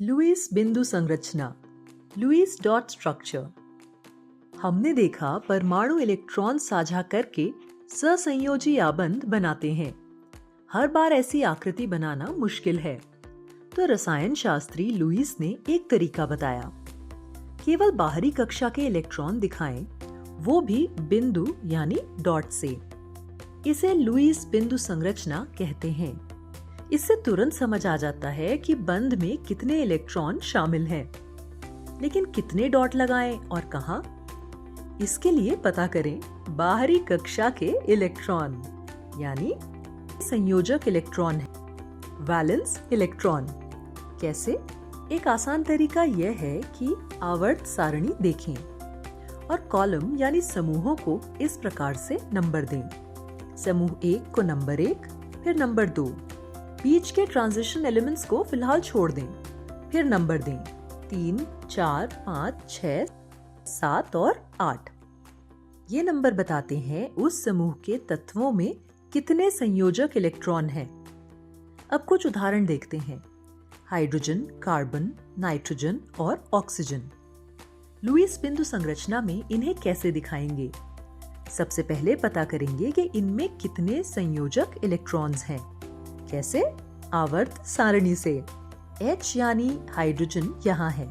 Lewis बिंदु संरचना, Lewis dot structure. हमने देखा परमाणु इलेक्ट्रॉन साझा करके ससंयोजी आबंध बनाते हैं। हर बार ऐसी आकृति बनाना मुश्किल है, तो रसायन शास्त्री लुईस ने एक तरीका बताया। केवल बाहरी कक्षा के इलेक्ट्रॉन दिखाएं, वो भी बिंदु यानी डॉट से। इसे लुईस बिंदु संरचना कहते हैं। इससे तुरंत समझ आ जाता है कि बंध में कितने इलेक्ट्रॉन शामिल हैं। लेकिन कितने डॉट लगाएं और कहां? इसके लिए पता करें बाहरी कक्षा के इलेक्ट्रॉन यानी संयोजक इलेक्ट्रॉन है, वैलेंस इलेक्ट्रॉन। कैसे? एक आसान तरीका यह है कि आवर्त सारणी देखें और कॉलम यानी समूहों को इस प्रकार से नंबर दें। समूह 1 को नंबर 1, फिर नंबर 2। बीच के ट्रांजिशन एलिमेंट्स को फिलहाल छोड़ दें, फिर नंबर दें 3, 4, 5, 6, 7 और 8। ये नंबर बताते हैं उस समूह के तत्वों में कितने संयोजक इलेक्ट्रॉन हैं। अब कुछ उदाहरण देखते हैं। हाइड्रोजन, कार्बन, नाइट्रोजन और ऑक्सीजन। लुईस बिंदु संरचना में इन्हें कैसे दिखाएंगे? सबसे पहले पता करेंगे कि इनमें कितने संयोजक इलेक्ट्रॉन्स हैं। कैसे? आवर्त सारणी से। H यानी हाइड्रोजन यहाँ है,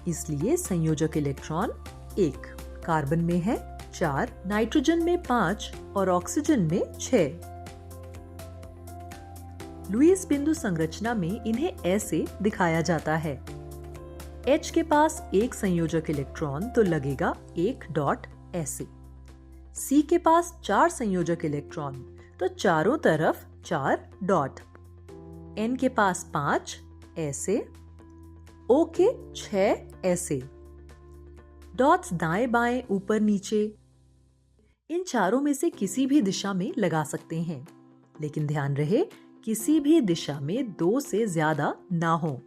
इसलिए संयोजक इलेक्ट्रॉन 1, कार्बन में है 4, नाइट्रोजन में 5 और ऑक्सीजन में 6। लुईस बिंदु संरचना में इन्हें ऐसे दिखाया जाता है। H के पास एक संयोजक इलेक्ट्रॉन तो लगेगा 1 डॉट ऐसे। C के पास 4 संयोजक इलेक्ट्रॉन तो चारों तरफ 4 डॉट। N के पास 5 ऐसे, O के 6 ऐसे। डॉट्स दाएं बाएं ऊपर नीचे इन चारों में से किसी भी दिशा में लगा सकते हैं, लेकिन ध्यान रहे किसी भी दिशा में 2 से ज्यादा ना हो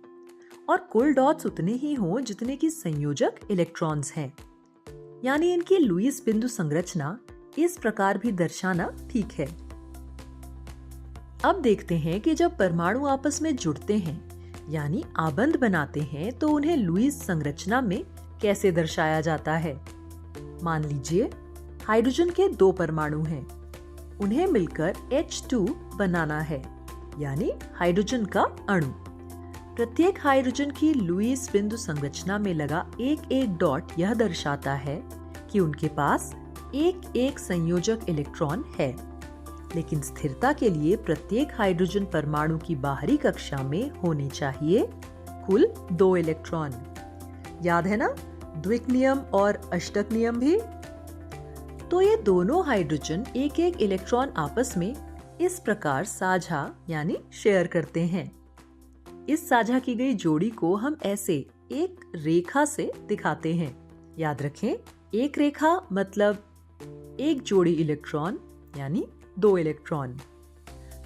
और कुल डॉट्स उतने ही हों जितने की संयोजक इलेक्ट्रॉन्स हैं। यानी इनकी लुईस बिंदु संरचना इस प्रकार भी दर्शाना ठीक है। अब देखते हैं कि जब परमाणु आपस में जुड़ते हैं यानी आबंध बनाते हैं तो उन्हें लुईस संरचना में कैसे दर्शाया जाता है। मान लीजिए हाइड्रोजन के 2 परमाणु हैं, उन्हें मिलकर H2 बनाना है यानी हाइड्रोजन का अणु। प्रत्येक हाइड्रोजन की लुईस बिंदु संरचना में लगा एक एक डॉट यह दर्शाता है कि उनके पास एक एक संयोजक इलेक्ट्रॉन है। लेकिन स्थिरता के लिए प्रत्येक हाइड्रोजन परमाणु की बाहरी कक्षा में होने चाहिए कुल 2 इलेक्ट्रॉन। याद है ना द्विक नियम और अष्टक नियम भी? तो ये दोनों हाइड्रोजन एक एक इलेक्ट्रॉन आपस में इस प्रकार साझा यानी शेयर करते हैं। इस साझा की गई जोड़ी को हम ऐसे एक रेखा से दिखाते हैं। याद रखें, एक रेखा मतलब एक जोड़ी इलेक्ट्रॉन यानी 2 इलेक्ट्रॉन।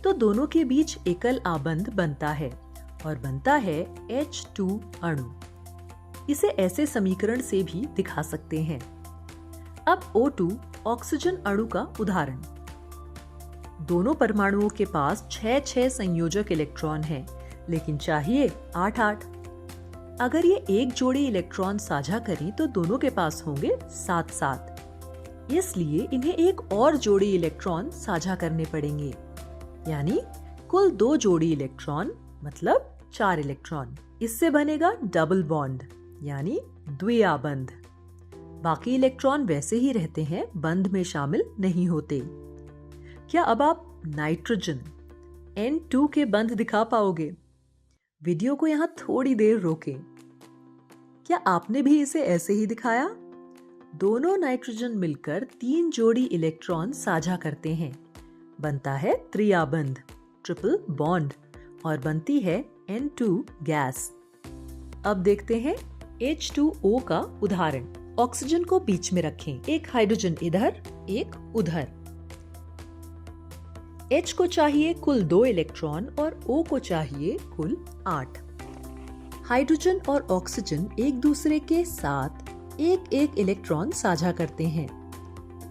तो दोनों के बीच एकल आबंध बनता है और बनता है H2 अणु। इसे ऐसे समीकरण से भी दिखा सकते हैं। अब O2 ऑक्सीजन अणु का उदाहरण। दोनों परमाणुओं के पास 6-6 संयोजक इलेक्ट्रॉन हैं, लेकिन चाहिए 8-8। अगर ये एक जोड़ी इलेक्ट्रॉन साझा करें तो दोनों के पास होंगे 7-7। इसलिए इन्हें एक और जोड़ी इलेक्ट्रॉन साझा करने पड़ेंगे, यानी कुल 2 जोड़ी इलेक्ट्रॉन मतलब 4 इलेक्ट्रॉन। इससे बनेगा डबल बॉन्ड यानी द्विआबंध। बाकी इलेक्ट्रॉन वैसे ही रहते हैं, बंध में शामिल नहीं होते। क्या अब आप नाइट्रोजन N2 के बंध दिखा पाओगे? वीडियो को यहाँ थोड़ी देर रोकें। क्या आपने भी इसे ऐसे ही दिखाया? दोनों नाइट्रोजन मिलकर 3 जोड़ी इलेक्ट्रॉन साझा करते हैं, बनता है त्रिआबंध ट्रिपल बॉन्ड और बनती है N2 गैस। अब देखते हैं H2O का उदाहरण। ऑक्सीजन को बीच में रखें, एक हाइड्रोजन इधर एक उधर। H को चाहिए कुल 2 इलेक्ट्रॉन और O को चाहिए कुल 8। हाइड्रोजन और ऑक्सीजन एक दूसरे के साथ एक एक इलेक्ट्रॉन साझा करते हैं।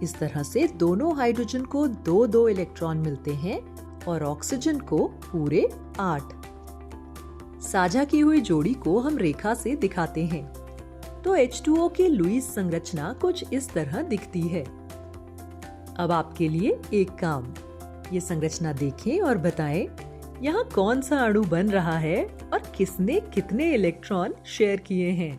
इस तरह से दोनों हाइड्रोजन को 2-2 इलेक्ट्रॉन मिलते हैं और ऑक्सीजन को पूरे 8। साझा की हुई जोड़ी को हम रेखा से दिखाते हैं तो H2O की लुईस संरचना कुछ इस तरह दिखती है। अब आपके लिए एक काम, ये संरचना देखें और बताएं यहाँ कौन सा अणु बन रहा है और किसने कितने इलेक्ट्रॉन शेयर किए हैं।